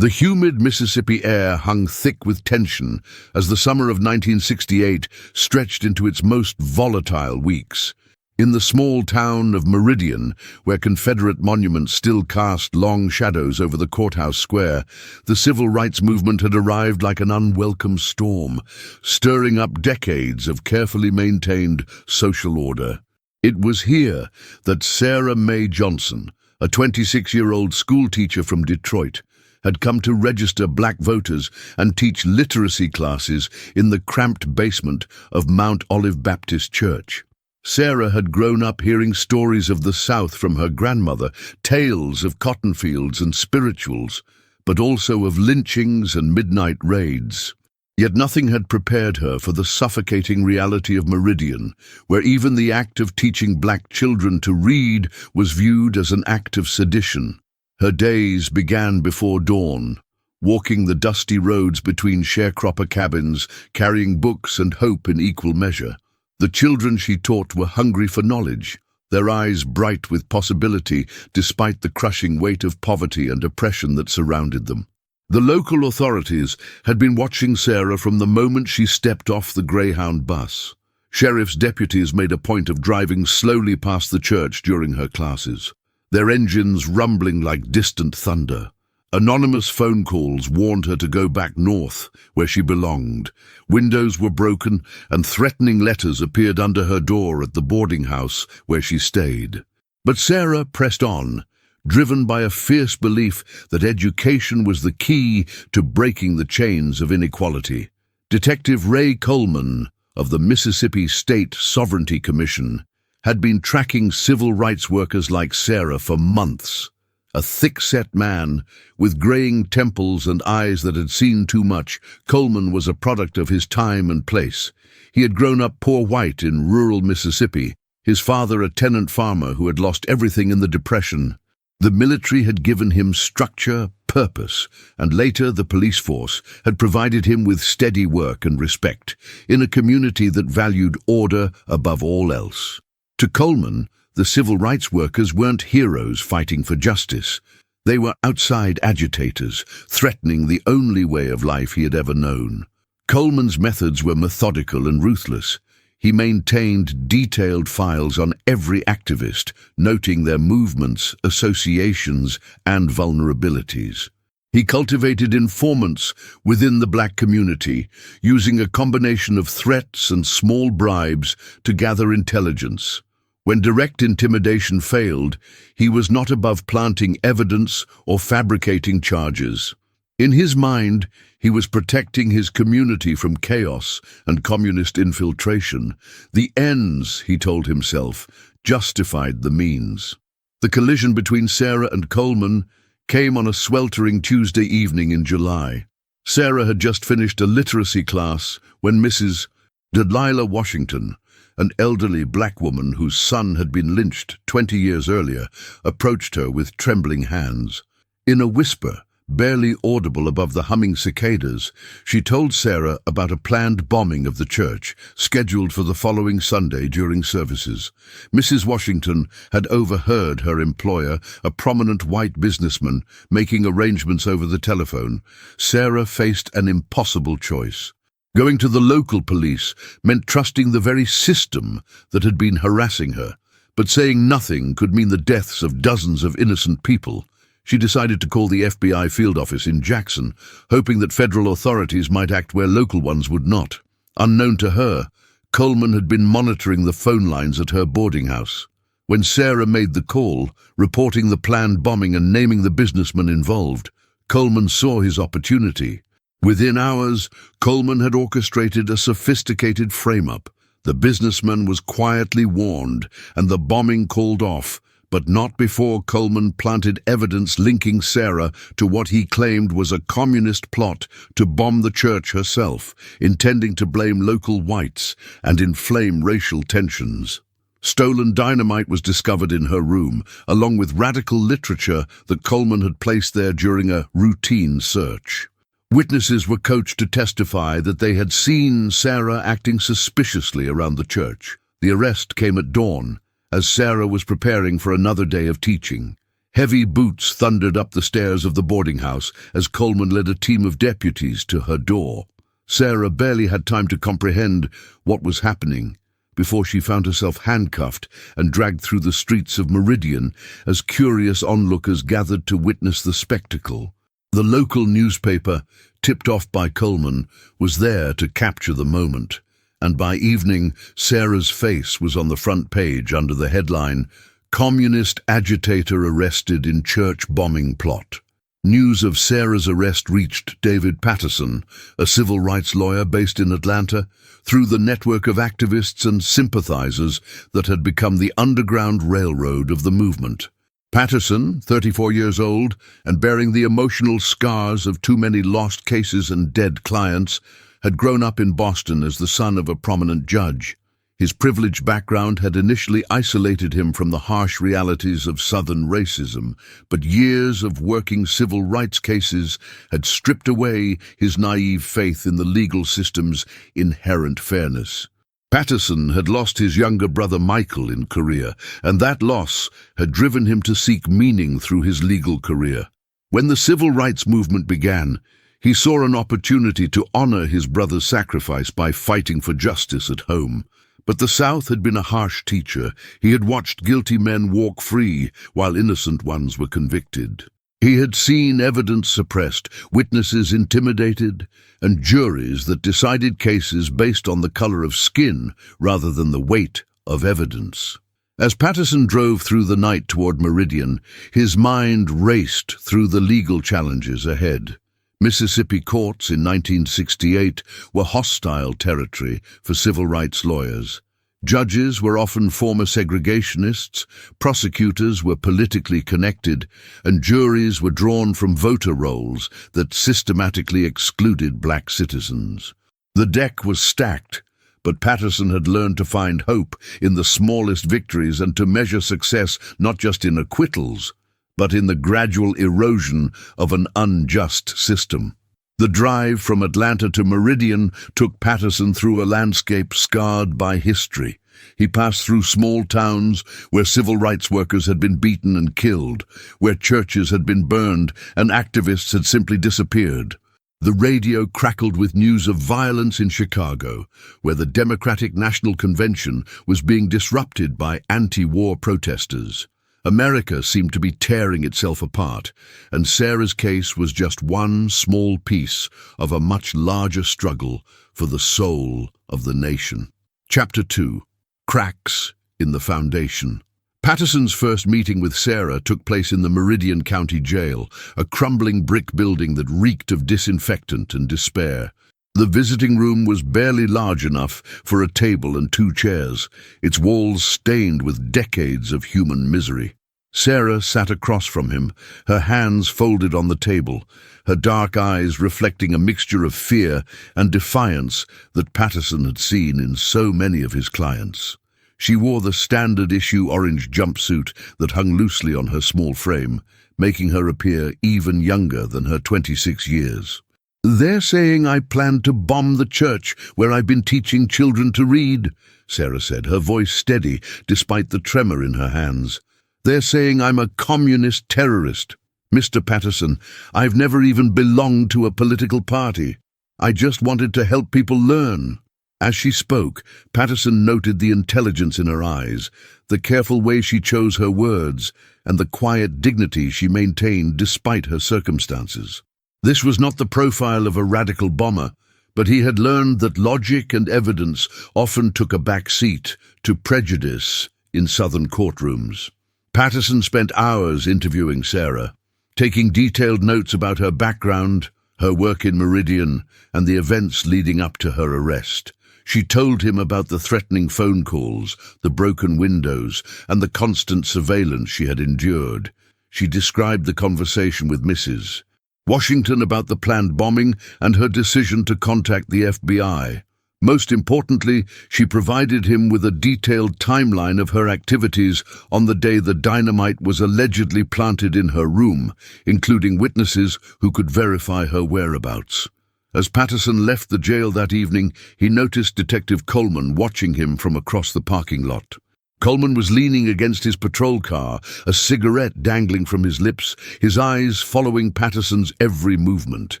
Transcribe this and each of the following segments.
The humid Mississippi air hung thick with tension as the summer of 1968 stretched into its most volatile weeks. In the small town of Meridian, where Confederate monuments still cast long shadows over the courthouse square, the civil rights movement had arrived like an unwelcome storm, stirring up decades of carefully maintained social order. It was here that Sarah Mae Johnson, a 26-year-old schoolteacher from Detroit, had come to register black voters and teach literacy classes in the cramped basement of Mount Olive Baptist Church. Sarah had grown up hearing stories of the South from her grandmother, tales of cotton fields and spirituals, but also of lynchings and midnight raids. Yet nothing had prepared her for the suffocating reality of Meridian, where even the act of teaching black children to read was viewed as an act of sedition. Her days began before dawn, walking the dusty roads between sharecropper cabins, carrying books and hope in equal measure. The children she taught were hungry for knowledge, their eyes bright with possibility despite the crushing weight of poverty and oppression that surrounded them. The local authorities had been watching Sarah from the moment she stepped off the Greyhound bus. Sheriff's deputies made a point of driving slowly past the church during her classes, their engines rumbling like distant thunder. Anonymous phone calls warned her to go back north, where she belonged. Windows were broken, and threatening letters appeared under her door at the boarding house where she stayed. But Sarah pressed on, driven by a fierce belief that education was the key to breaking the chains of inequality. Detective Ray Coleman of the Mississippi State Sovereignty Commission had been tracking civil rights workers like Sarah for months. A thick-set man, with graying temples and eyes that had seen too much, Coleman was a product of his time and place. He had grown up poor white in rural Mississippi, his father a tenant farmer who had lost everything in the Depression. The military had given him structure, purpose, and later the police force had provided him with steady work and respect in a community that valued order above all else. To Coleman, the civil rights workers weren't heroes fighting for justice. They were outside agitators, threatening the only way of life he had ever known. Coleman's methods were methodical and ruthless. He maintained detailed files on every activist, noting their movements, associations, and vulnerabilities. He cultivated informants within the black community, using a combination of threats and small bribes to gather intelligence. When direct intimidation failed, he was not above planting evidence or fabricating charges. In his mind, he was protecting his community from chaos and communist infiltration. The ends, he told himself, justified the means. The collision between Sarah and Coleman came on a sweltering Tuesday evening in July. Sarah had just finished a literacy class when Mrs. Delilah Washington, an elderly black woman whose son had been lynched 20 years earlier, approached her with trembling hands. In a whisper, barely audible above the humming cicadas, she told Sarah about a planned bombing of the church, scheduled for the following Sunday during services. Mrs. Washington had overheard her employer, a prominent white businessman, making arrangements over the telephone. Sarah faced an impossible choice. Going to the local police meant trusting the very system that had been harassing her, but saying nothing could mean the deaths of dozens of innocent people. She decided to call the FBI field office in Jackson, hoping that federal authorities might act where local ones would not. Unknown to her, Coleman had been monitoring the phone lines at her boarding house. When Sarah made the call, reporting the planned bombing and naming the businessman involved, Coleman saw his opportunity. Within hours, Coleman had orchestrated a sophisticated frame-up. The businessman was quietly warned, and the bombing called off, but not before Coleman planted evidence linking Sarah to what he claimed was a communist plot to bomb the church herself, intending to blame local whites and inflame racial tensions. Stolen dynamite was discovered in her room, along with radical literature that Coleman had placed there during a routine search. Witnesses were coached to testify that they had seen Sarah acting suspiciously around the church. The arrest came at dawn, as Sarah was preparing for another day of teaching. Heavy boots thundered up the stairs of the boarding house as Coleman led a team of deputies to her door. Sarah barely had time to comprehend what was happening before she found herself handcuffed and dragged through the streets of Meridian as curious onlookers gathered to witness the spectacle. The local newspaper, tipped off by Coleman, was there to capture the moment, and by evening Sarah's face was on the front page under the headline, "Communist Agitator Arrested in Church Bombing Plot." News of Sarah's arrest reached David Patterson, a civil rights lawyer based in Atlanta, through the network of activists and sympathizers that had become the underground railroad of the movement. Patterson, 34 years old, and bearing the emotional scars of too many lost cases and dead clients, had grown up in Boston as the son of a prominent judge. His privileged background had initially isolated him from the harsh realities of Southern racism, but years of working civil rights cases had stripped away his naive faith in the legal system's inherent fairness. Patterson had lost his younger brother Michael in Korea, and that loss had driven him to seek meaning through his legal career. When the civil rights movement began, he saw an opportunity to honor his brother's sacrifice by fighting for justice at home. But the South had been a harsh teacher. He had watched guilty men walk free while innocent ones were convicted. He had seen evidence suppressed, witnesses intimidated, and juries that decided cases based on the color of skin rather than the weight of evidence. As Patterson drove through the night toward Meridian, his mind raced through the legal challenges ahead. Mississippi courts in 1968 were hostile territory for civil rights lawyers. Judges were often former segregationists, prosecutors were politically connected, and juries were drawn from voter rolls that systematically excluded black citizens. The deck was stacked, but Patterson had learned to find hope in the smallest victories and to measure success not just in acquittals, but in the gradual erosion of an unjust system. The drive from Atlanta to Meridian took Patterson through a landscape scarred by history. He passed through small towns where civil rights workers had been beaten and killed, where churches had been burned and activists had simply disappeared. The radio crackled with news of violence in Chicago, where the Democratic National Convention was being disrupted by anti-war protesters. America seemed to be tearing itself apart, and Sarah's case was just one small piece of a much larger struggle for the soul of the nation. Chapter 2. Cracks in the Foundation. Patterson's first meeting with Sarah took place in the Meridian County Jail, a crumbling brick building that reeked of disinfectant and despair. The visiting room was barely large enough for a table and 2 chairs, its walls stained with decades of human misery. Sarah sat across from him, her hands folded on the table, her dark eyes reflecting a mixture of fear and defiance that Patterson had seen in so many of his clients. She wore the standard-issue orange jumpsuit that hung loosely on her small frame, making her appear even younger than her 26 years. "They're saying I plan to bomb the church where I've been teaching children to read," Sarah said, her voice steady despite the tremor in her hands. "They're saying I'm a communist terrorist. Mr. Patterson, I've never even belonged to a political party. I just wanted to help people learn." As she spoke, Patterson noted the intelligence in her eyes, the careful way she chose her words, and the quiet dignity she maintained despite her circumstances. This was not the profile of a radical bomber, but he had learned that logic and evidence often took a back seat to prejudice in Southern courtrooms. Patterson spent hours interviewing Sarah, taking detailed notes about her background, her work in Meridian, and the events leading up to her arrest. She told him about the threatening phone calls, the broken windows, and the constant surveillance she had endured. She described the conversation with Mrs. Washington about the planned bombing and her decision to contact the FBI. Most importantly, she provided him with a detailed timeline of her activities on the day the dynamite was allegedly planted in her room, including witnesses who could verify her whereabouts. As Patterson left the jail that evening, he noticed Detective Coleman watching him from across the parking lot. Coleman was leaning against his patrol car, a cigarette dangling from his lips, his eyes following Patterson's every movement.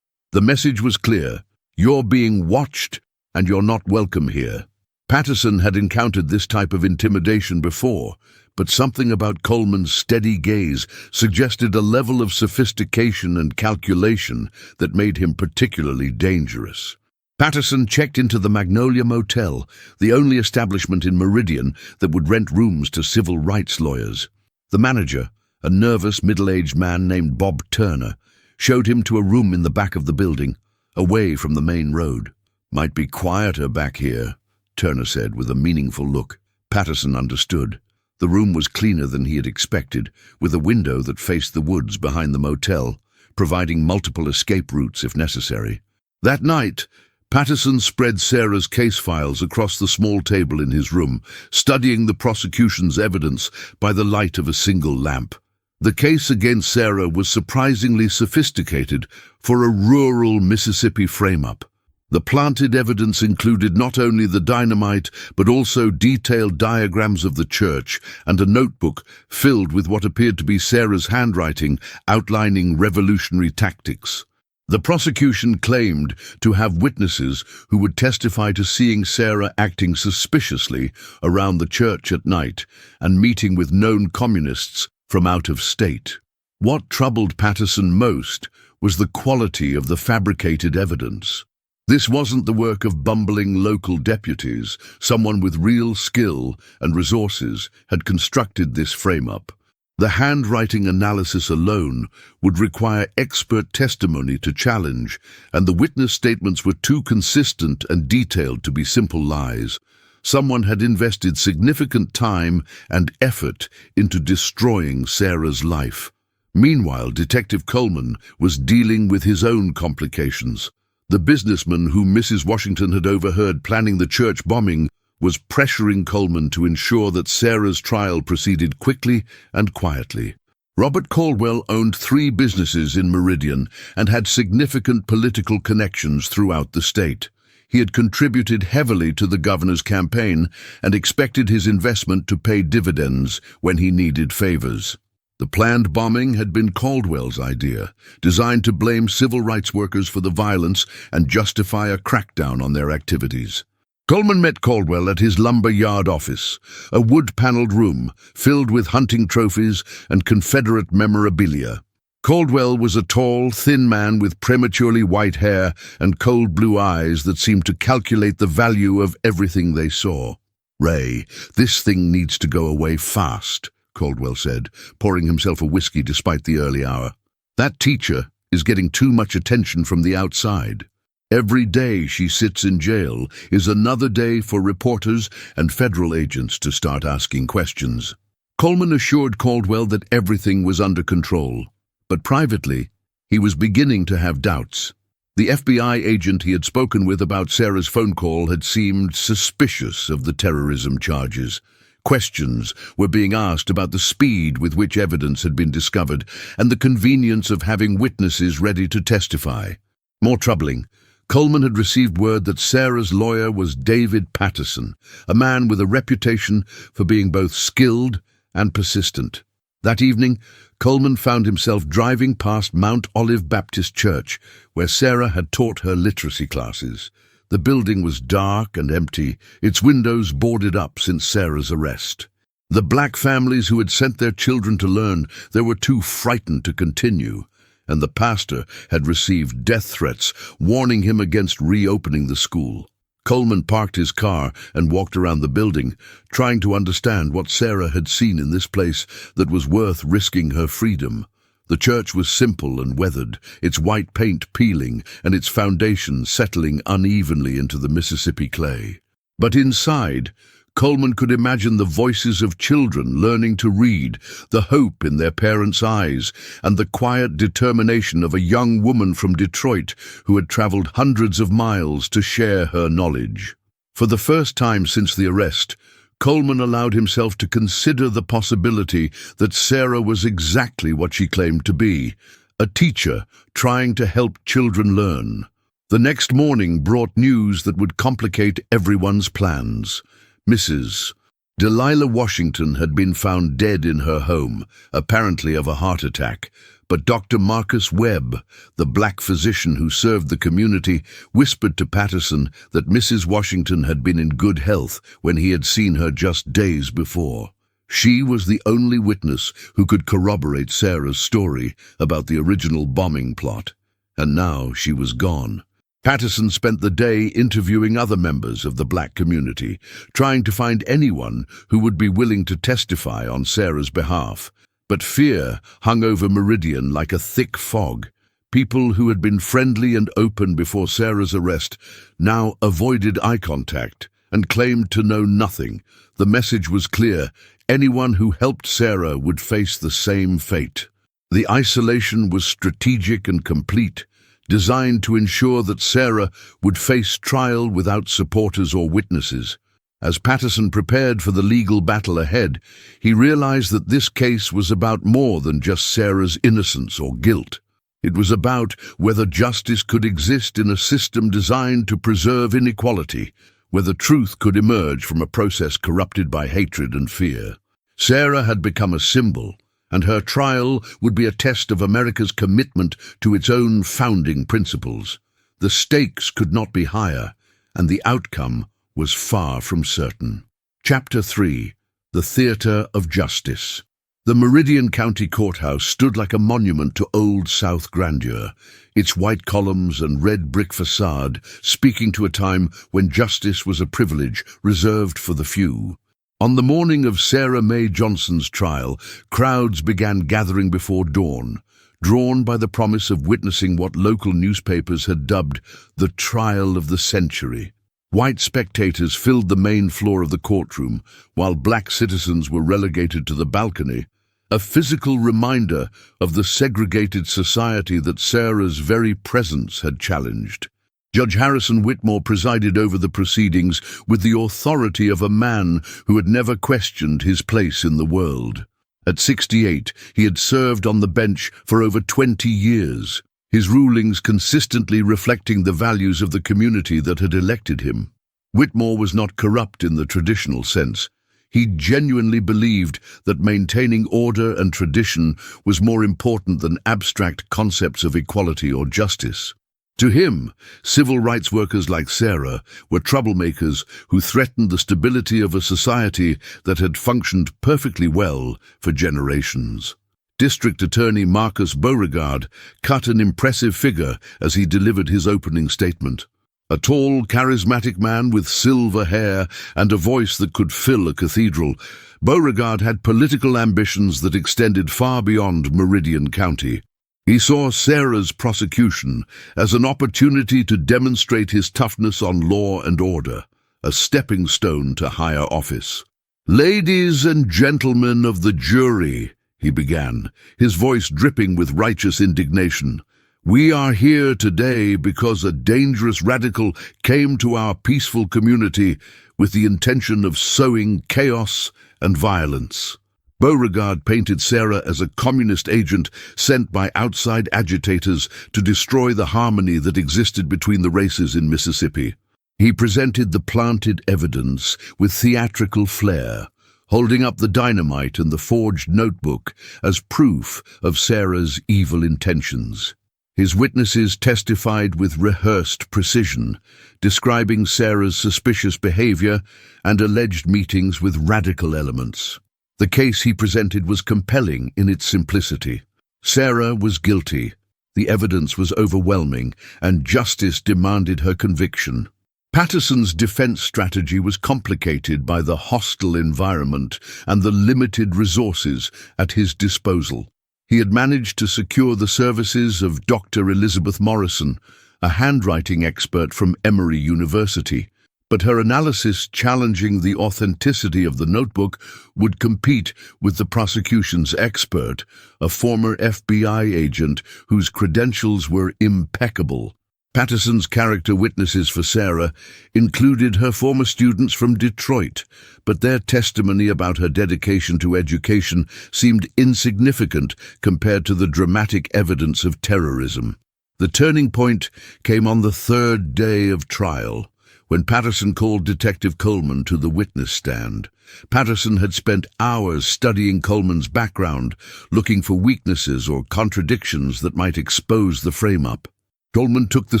The message was clear: you're being watched, and you're not welcome here. Patterson had encountered this type of intimidation before, but something about Coleman's steady gaze suggested a level of sophistication and calculation that made him particularly dangerous. Patterson checked into the Magnolia Motel, the only establishment in Meridian that would rent rooms to civil rights lawyers. The manager, a nervous middle-aged man named Bob Turner, showed him to a room in the back of the building, away from the main road. "Might be quieter back here," Turner said with a meaningful look. Patterson understood. The room was cleaner than he had expected, with a window that faced the woods behind the motel, providing multiple escape routes if necessary. That night, Patterson spread Sarah's case files across the small table in his room, studying the prosecution's evidence by the light of a single lamp. The case against Sarah was surprisingly sophisticated for a rural Mississippi frame-up. The planted evidence included not only the dynamite, but also detailed diagrams of the church and a notebook filled with what appeared to be Sarah's handwriting outlining revolutionary tactics. The prosecution claimed to have witnesses who would testify to seeing Sarah acting suspiciously around the church at night and meeting with known communists from out of state. What troubled Patterson most was the quality of the fabricated evidence. This wasn't the work of bumbling local deputies. Someone with real skill and resources had constructed this frame-up. The handwriting analysis alone would require expert testimony to challenge, and the witness statements were too consistent and detailed to be simple lies. Someone had invested significant time and effort into destroying Sarah's life. Meanwhile, Detective Coleman was dealing with his own complications. The businessman whom Mrs. Washington had overheard planning the church bombing was pressuring Coleman to ensure that Sarah's trial proceeded quickly and quietly. Robert Caldwell owned 3 businesses in Meridian and had significant political connections throughout the state. He had contributed heavily to the governor's campaign and expected his investment to pay dividends when he needed favors. The planned bombing had been Caldwell's idea, designed to blame civil rights workers for the violence and justify a crackdown on their activities. Coleman met Caldwell at his lumber yard office, a wood-paneled room filled with hunting trophies and Confederate memorabilia. Caldwell was a tall, thin man with prematurely white hair and cold blue eyes that seemed to calculate the value of everything they saw. "Ray, this thing needs to go away fast," Caldwell said, pouring himself a whiskey despite the early hour. "That teacher is getting too much attention from the outside. Every day she sits in jail is another day for reporters and federal agents to start asking questions." Coleman assured Caldwell that everything was under control, but privately, he was beginning to have doubts. The FBI agent he had spoken with about Sarah's phone call had seemed suspicious of the terrorism charges. Questions were being asked about the speed with which evidence had been discovered and the convenience of having witnesses ready to testify. More troubling, Coleman had received word that Sarah's lawyer was David Patterson, a man with a reputation for being both skilled and persistent. That evening, Coleman found himself driving past Mount Olive Baptist Church, where Sarah had taught her literacy classes. The building was dark and empty, its windows boarded up since Sarah's arrest. The black families who had sent their children to learn there were too frightened to continue, and the pastor had received death threats warning him against reopening the school. Coleman parked his car and walked around the building, trying to understand what Sarah had seen in this place that was worth risking her freedom. The church was simple and weathered, its white paint peeling and its foundation settling unevenly into the Mississippi clay. But inside, Coleman could imagine the voices of children learning to read, the hope in their parents' eyes, and the quiet determination of a young woman from Detroit who had traveled hundreds of miles to share her knowledge. For the first time since the arrest, Coleman allowed himself to consider the possibility that Sarah was exactly what she claimed to be, a teacher trying to help children learn. The next morning brought news that would complicate everyone's plans. Mrs. Delilah Washington had been found dead in her home, apparently of a heart attack, but Dr. Marcus Webb, the black physician who served the community, whispered to Patterson that Mrs. Washington had been in good health when he had seen her just days before. She was the only witness who could corroborate Sarah's story about the original bombing plot, and now she was gone. Patterson spent the day interviewing other members of the black community, trying to find anyone who would be willing to testify on Sarah's behalf. But fear hung over Meridian like a thick fog. People who had been friendly and open before Sarah's arrest now avoided eye contact and claimed to know nothing. The message was clear: anyone who helped Sarah would face the same fate. The isolation was strategic and complete, designed to ensure that Sarah would face trial without supporters or witnesses. As Patterson prepared for the legal battle ahead, he realized that this case was about more than just Sarah's innocence or guilt. It was about whether justice could exist in a system designed to preserve inequality, whether truth could emerge from a process corrupted by hatred and fear. Sarah had become a symbol, and her trial would be a test of America's commitment to its own founding principles. The stakes could not be higher, and the outcome was far from certain. Chapter 3. The Theater of Justice. The Meridian County Courthouse stood like a monument to Old South grandeur, its white columns and red brick facade speaking to a time when justice was a privilege reserved for the few. On the morning of Sarah Mae Johnson's trial, crowds began gathering before dawn, drawn by the promise of witnessing what local newspapers had dubbed the trial of the century. White spectators filled the main floor of the courtroom, while black citizens were relegated to the balcony, a physical reminder of the segregated society that Sarah's very presence had challenged. Judge Harrison Whitmore presided over the proceedings with the authority of a man who had never questioned his place in the world. At 68, he had served on the bench for over 20 years, his rulings consistently reflecting the values of the community that had elected him. Whitmore was not corrupt in the traditional sense. He genuinely believed that maintaining order and tradition was more important than abstract concepts of equality or justice. To him, civil rights workers like Sarah were troublemakers who threatened the stability of a society that had functioned perfectly well for generations. District Attorney Marcus Beauregard cut an impressive figure as he delivered his opening statement. A tall, charismatic man with silver hair and a voice that could fill a cathedral, Beauregard had political ambitions that extended far beyond Meridian County. He saw Sarah's prosecution as an opportunity to demonstrate his toughness on law and order, a stepping stone to higher office. "Ladies and gentlemen of the jury," he began, his voice dripping with righteous indignation, "we are here today because a dangerous radical came to our peaceful community with the intention of sowing chaos and violence." Beauregard painted Sarah as a communist agent sent by outside agitators to destroy the harmony that existed between the races in Mississippi. He presented the planted evidence with theatrical flair, holding up the dynamite and the forged notebook as proof of Sarah's evil intentions. His witnesses testified with rehearsed precision, describing Sarah's suspicious behavior and alleged meetings with radical elements. The case he presented was compelling in its simplicity. Sarah was guilty, the evidence was overwhelming, and justice demanded her conviction. Patterson's defense strategy was complicated by the hostile environment and the limited resources at his disposal. He had managed to secure the services of Dr. Elizabeth Morrison, a handwriting expert from Emory University, but her analysis challenging the authenticity of the notebook would compete with the prosecution's expert, a former FBI agent whose credentials were impeccable. Patterson's character witnesses for Sarah included her former students from Detroit, but their testimony about her dedication to education seemed insignificant compared to the dramatic evidence of terrorism. The turning point came on the third day of trial, when Patterson called Detective Coleman to the witness stand. Patterson had spent hours studying Coleman's background, looking for weaknesses or contradictions that might expose the frame-up. Coleman took the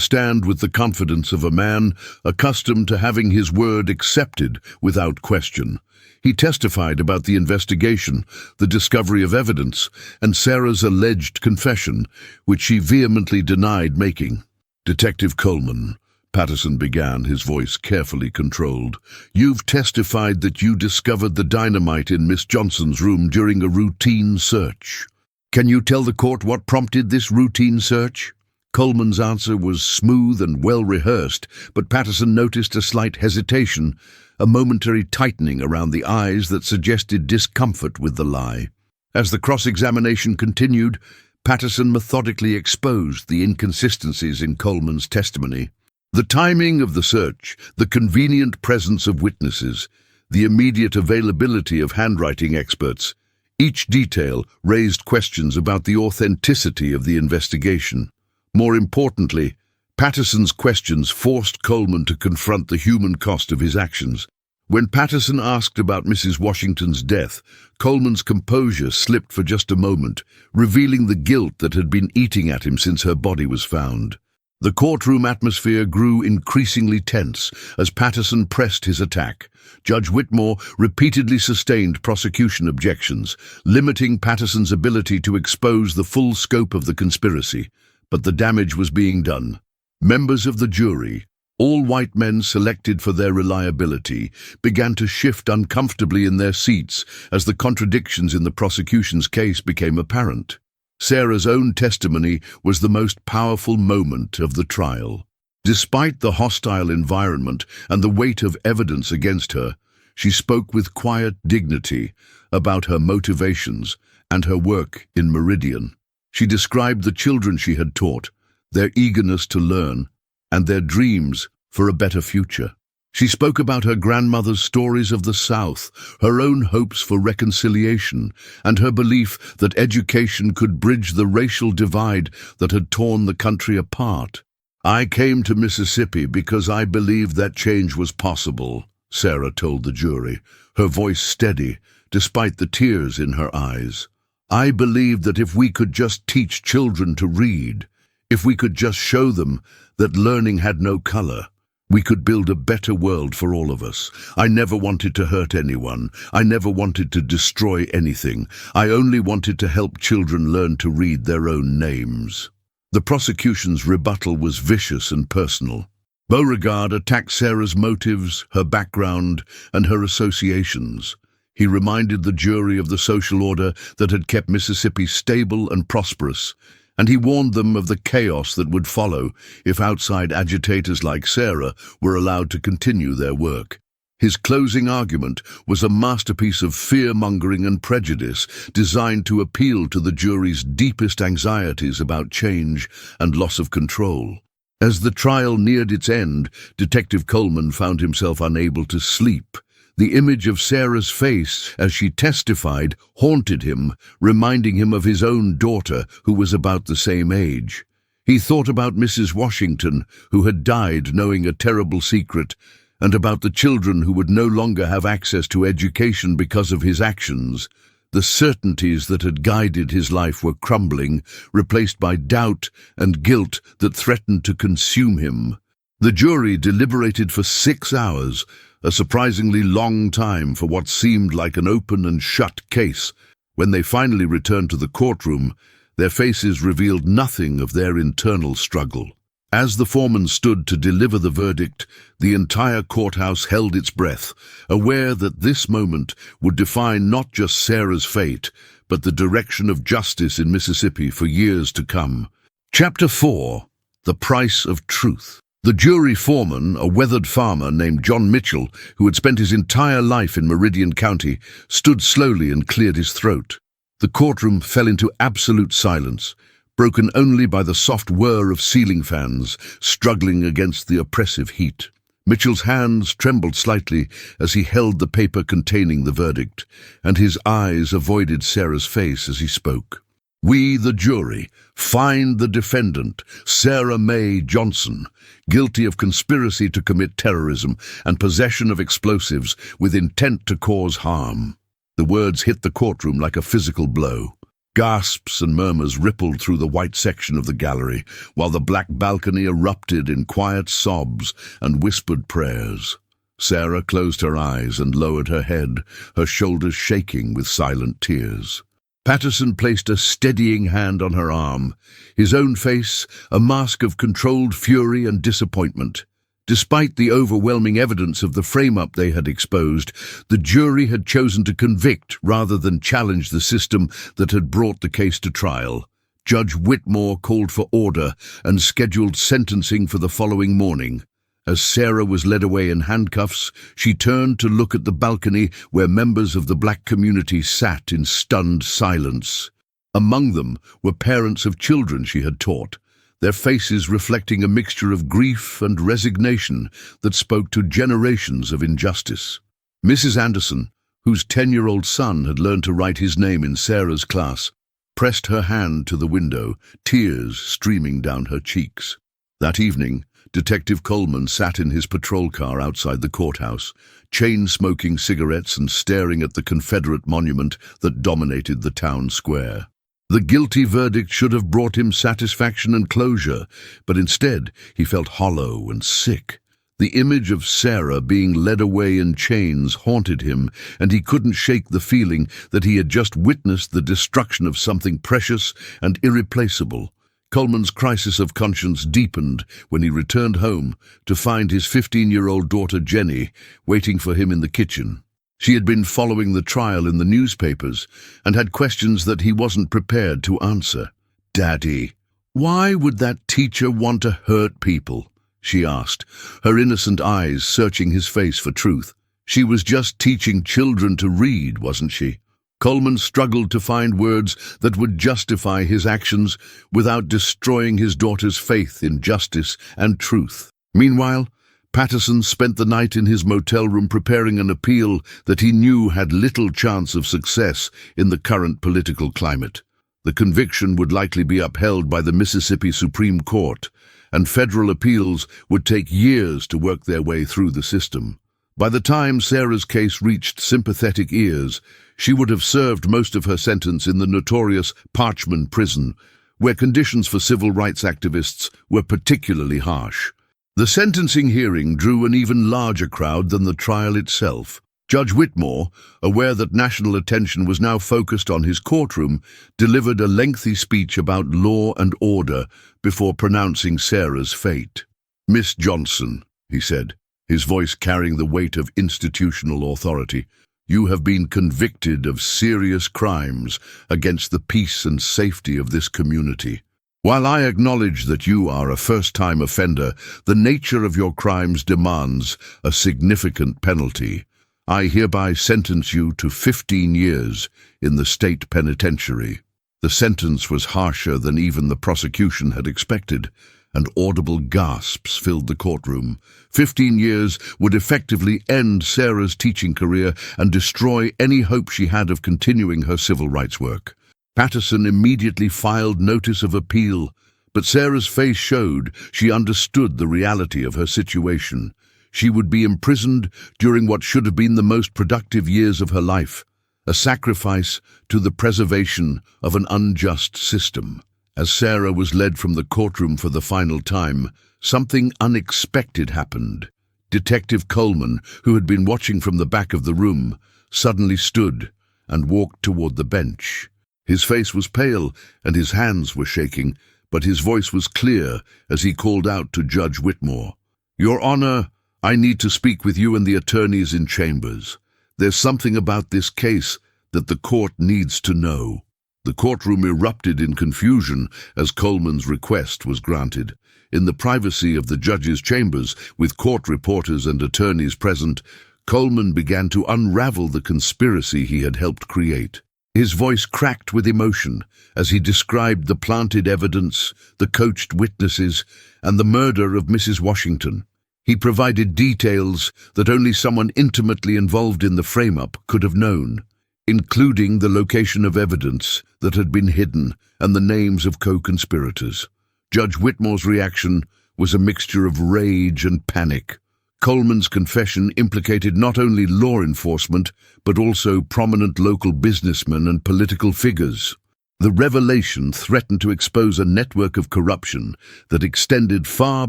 stand with the confidence of a man accustomed to having his word accepted without question. He testified about the investigation, the discovery of evidence, and Sarah's alleged confession, which she vehemently denied making. "Detective Coleman," Patterson began, his voice carefully controlled, "you've testified that you discovered the dynamite in Miss Johnson's room during a routine search. Can you tell the court what prompted this routine search?" Coleman's answer was smooth and well-rehearsed, but Patterson noticed a slight hesitation, a momentary tightening around the eyes that suggested discomfort with the lie. As the cross-examination continued, Patterson methodically exposed the inconsistencies in Coleman's testimony. The timing of the search, the convenient presence of witnesses, the immediate availability of handwriting experts, each detail raised questions about the authenticity of the investigation. More importantly, Patterson's questions forced Coleman to confront the human cost of his actions. When Patterson asked about Mrs. Washington's death, Coleman's composure slipped for just a moment, revealing the guilt that had been eating at him since her body was found. The courtroom atmosphere grew increasingly tense as Patterson pressed his attack. Judge Whitmore repeatedly sustained prosecution objections, limiting Patterson's ability to expose the full scope of the conspiracy. But the damage was being done. Members of the jury, all white men selected for their reliability, began to shift uncomfortably in their seats as the contradictions in the prosecution's case became apparent. Sarah's own testimony was the most powerful moment of the trial. Despite the hostile environment and the weight of evidence against her, she spoke with quiet dignity about her motivations and her work in Meridian. She described the children she had taught, their eagerness to learn, and their dreams for a better future. She spoke about her grandmother's stories of the South, her own hopes for reconciliation, and her belief that education could bridge the racial divide that had torn the country apart. "I came to Mississippi because I believed that change was possible," Sarah told the jury, her voice steady, despite the tears in her eyes. "I believed that if we could just teach children to read, if we could just show them that learning had no color, we could build a better world for all of us. I never wanted to hurt anyone. I never wanted to destroy anything. I only wanted to help children learn to read their own names." The prosecution's rebuttal was vicious and personal. Beauregard attacked Sarah's motives, her background, and her associations. He reminded the jury of the social order that had kept Mississippi stable and prosperous, and he warned them of the chaos that would follow if outside agitators like Sarah were allowed to continue their work. His closing argument was a masterpiece of fear-mongering and prejudice designed to appeal to the jury's deepest anxieties about change and loss of control. As the trial neared its end, Detective Coleman found himself unable to sleep. The image of Sarah's face as she testified haunted him, reminding him of his own daughter, who was about the same age. He thought about Mrs. Washington, who had died knowing a terrible secret, and about the children who would no longer have access to education because of his actions. The certainties that had guided his life were crumbling, replaced by doubt and guilt that threatened to consume him. The jury deliberated for 6 hours, a surprisingly long time for what seemed like an open and shut case. When they finally returned to the courtroom, their faces revealed nothing of their internal struggle. As the foreman stood to deliver the verdict, the entire courthouse held its breath, aware that this moment would define not just Sarah's fate, but the direction of justice in Mississippi for years to come. Chapter 4. The Price of Truth. The jury foreman, a weathered farmer named John Mitchell, who had spent his entire life in Meridian County, stood slowly and cleared his throat. The courtroom fell into absolute silence, broken only by the soft whir of ceiling fans struggling against the oppressive heat. Mitchell's hands trembled slightly as he held the paper containing the verdict, and his eyes avoided Sarah's face as he spoke. We, the jury, find the defendant, Sarah Mae Johnson, guilty of conspiracy to commit terrorism and possession of explosives with intent to cause harm. The words hit the courtroom like a physical blow. Gasps and murmurs rippled through the white section of the gallery, while the black balcony erupted in quiet sobs and whispered prayers. Sarah closed her eyes and lowered her head, her shoulders shaking with silent tears. Patterson placed a steadying hand on her arm, his own face a mask of controlled fury and disappointment. Despite the overwhelming evidence of the frame-up they had exposed, the jury had chosen to convict rather than challenge the system that had brought the case to trial. Judge Whitmore called for order and scheduled sentencing for the following morning. As Sarah was led away in handcuffs, she turned to look at the balcony where members of the black community sat in stunned silence. Among them were parents of children she had taught, their faces reflecting a mixture of grief and resignation that spoke to generations of injustice. Mrs. Anderson, whose 10-year-old son had learned to write his name in Sarah's class, pressed her hand to the window, tears streaming down her cheeks. That evening, Detective Coleman sat in his patrol car outside the courthouse, chain-smoking cigarettes and staring at the Confederate monument that dominated the town square. The guilty verdict should have brought him satisfaction and closure, but instead he felt hollow and sick. The image of Sarah being led away in chains haunted him, and he couldn't shake the feeling that he had just witnessed the destruction of something precious and irreplaceable. Coleman's crisis of conscience deepened when he returned home to find his 15-year-old daughter Jenny waiting for him in the kitchen. She had been following the trial in the newspapers and had questions that he wasn't prepared to answer. "Daddy, why would that teacher want to hurt people?" she asked, her innocent eyes searching his face for truth. She was just teaching children to read, wasn't she? Coleman struggled to find words that would justify his actions without destroying his daughter's faith in justice and truth. Meanwhile, Patterson spent the night in his motel room preparing an appeal that he knew had little chance of success in the current political climate. The conviction would likely be upheld by the Mississippi Supreme Court, and federal appeals would take years to work their way through the system. By the time Sarah's case reached sympathetic ears, she would have served most of her sentence in the notorious Parchman prison, where conditions for civil rights activists were particularly harsh. The sentencing hearing drew an even larger crowd than the trial itself. Judge Whitmore, aware that national attention was now focused on his courtroom, delivered a lengthy speech about law and order before pronouncing Sarah's fate. "Miss Johnson," he said, his voice carrying the weight of institutional authority, "you have been convicted of serious crimes against the peace and safety of this community. While I acknowledge that you are a first-time offender, the nature of your crimes demands a significant penalty. I hereby sentence you to 15 years in the state penitentiary." The sentence was harsher than even the prosecution had expected, and audible gasps filled the courtroom. 15 years would effectively end Sarah's teaching career and destroy any hope she had of continuing her civil rights work. Patterson immediately filed notice of appeal, but Sarah's face showed she understood the reality of her situation. She would be imprisoned during what should have been the most productive years of her life, a sacrifice to the preservation of an unjust system. As Sarah was led from the courtroom for the final time, something unexpected happened. Detective Coleman, who had been watching from the back of the room, suddenly stood and walked toward the bench. His face was pale and his hands were shaking, but his voice was clear as he called out to Judge Whitmore. "Your Honor, I need to speak with you and the attorneys in chambers. There's something about this case that the court needs to know." The courtroom erupted in confusion as Coleman's request was granted. In the privacy of the judge's chambers, with court reporters and attorneys present, Coleman began to unravel the conspiracy he had helped create. His voice cracked with emotion as he described the planted evidence, the coached witnesses, and the murder of Mrs. Washington. He provided details that only someone intimately involved in the frame-up could have known. including the location of evidence that had been hidden and the names of co-conspirators. Judge Whitmore's reaction was a mixture of rage and panic. Coleman's confession implicated not only law enforcement, but also prominent local businessmen and political figures. The revelation threatened to expose a network of corruption that extended far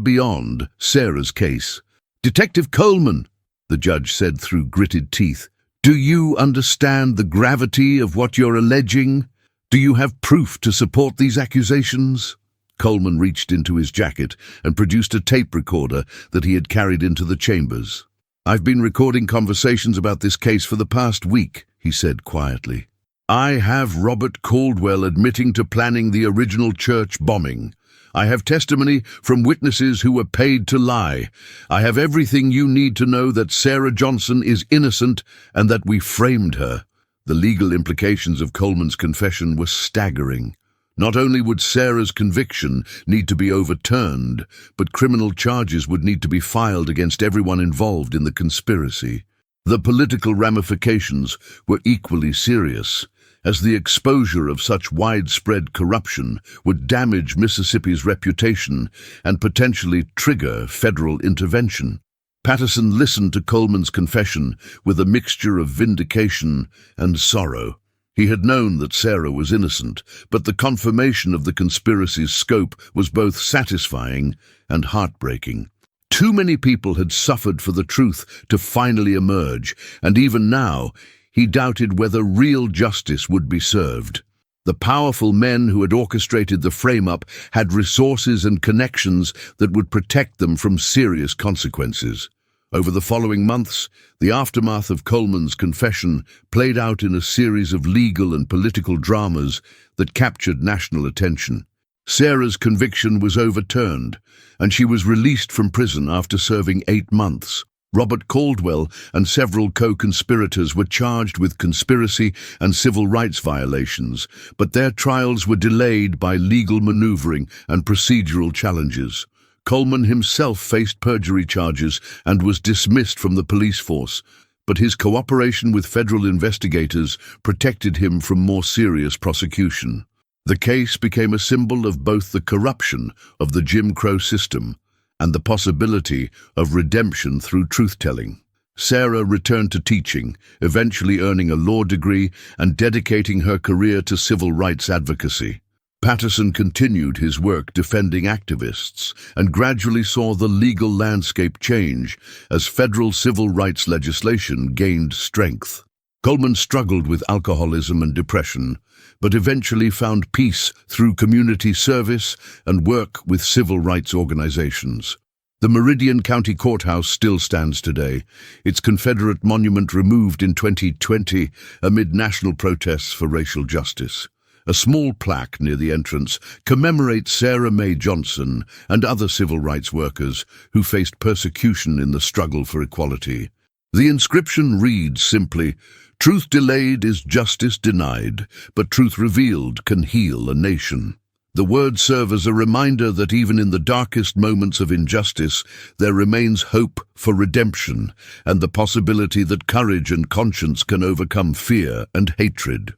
beyond Sarah's case. "Detective Coleman," the judge said through gritted teeth, "do you understand the gravity of what you're alleging? Do you have proof to support these accusations?" Coleman reached into his jacket and produced a tape recorder that he had carried into the chambers. "I've been recording conversations about this case for the past week," he said quietly. "I have Robert Caldwell admitting to planning the original church bombing. I have testimony from witnesses who were paid to lie. I have everything you need to know that Sarah Johnson is innocent and that we framed her." The legal implications of Coleman's confession were staggering. Not only would Sarah's conviction need to be overturned, but criminal charges would need to be filed against everyone involved in the conspiracy. The political ramifications were equally serious, as the exposure of such widespread corruption would damage Mississippi's reputation and potentially trigger federal intervention. Patterson listened to Coleman's confession with a mixture of vindication and sorrow. He had known that Sarah was innocent, but the confirmation of the conspiracy's scope was both satisfying and heartbreaking. Too many people had suffered for the truth to finally emerge, and even now, he doubted whether real justice would be served. The powerful men who had orchestrated the frame-up had resources and connections that would protect them from serious consequences. Over the following months, the aftermath of Coleman's confession played out in a series of legal and political dramas that captured national attention. Sarah's conviction was overturned, and she was released from prison after serving 8 months. Robert Caldwell and several co-conspirators were charged with conspiracy and civil rights violations, but their trials were delayed by legal maneuvering and procedural challenges. Coleman himself faced perjury charges and was dismissed from the police force, but his cooperation with federal investigators protected him from more serious prosecution. The case became a symbol of both the corruption of the Jim Crow system and the possibility of redemption through truth-telling. Sarah returned to teaching, eventually earning a law degree and dedicating her career to civil rights advocacy. Patterson continued his work defending activists and gradually saw the legal landscape change as federal civil rights legislation gained strength. Coleman struggled with alcoholism and depression, but eventually found peace through community service and work with civil rights organizations. The Meridian County Courthouse still stands today, its Confederate monument removed in 2020 amid national protests for racial justice. A small plaque near the entrance commemorates Sarah Mae Johnson and other civil rights workers who faced persecution in the struggle for equality. The inscription reads simply, "Truth delayed is justice denied, but truth revealed can heal a nation." The words serve as a reminder that even in the darkest moments of injustice, there remains hope for redemption and the possibility that courage and conscience can overcome fear and hatred.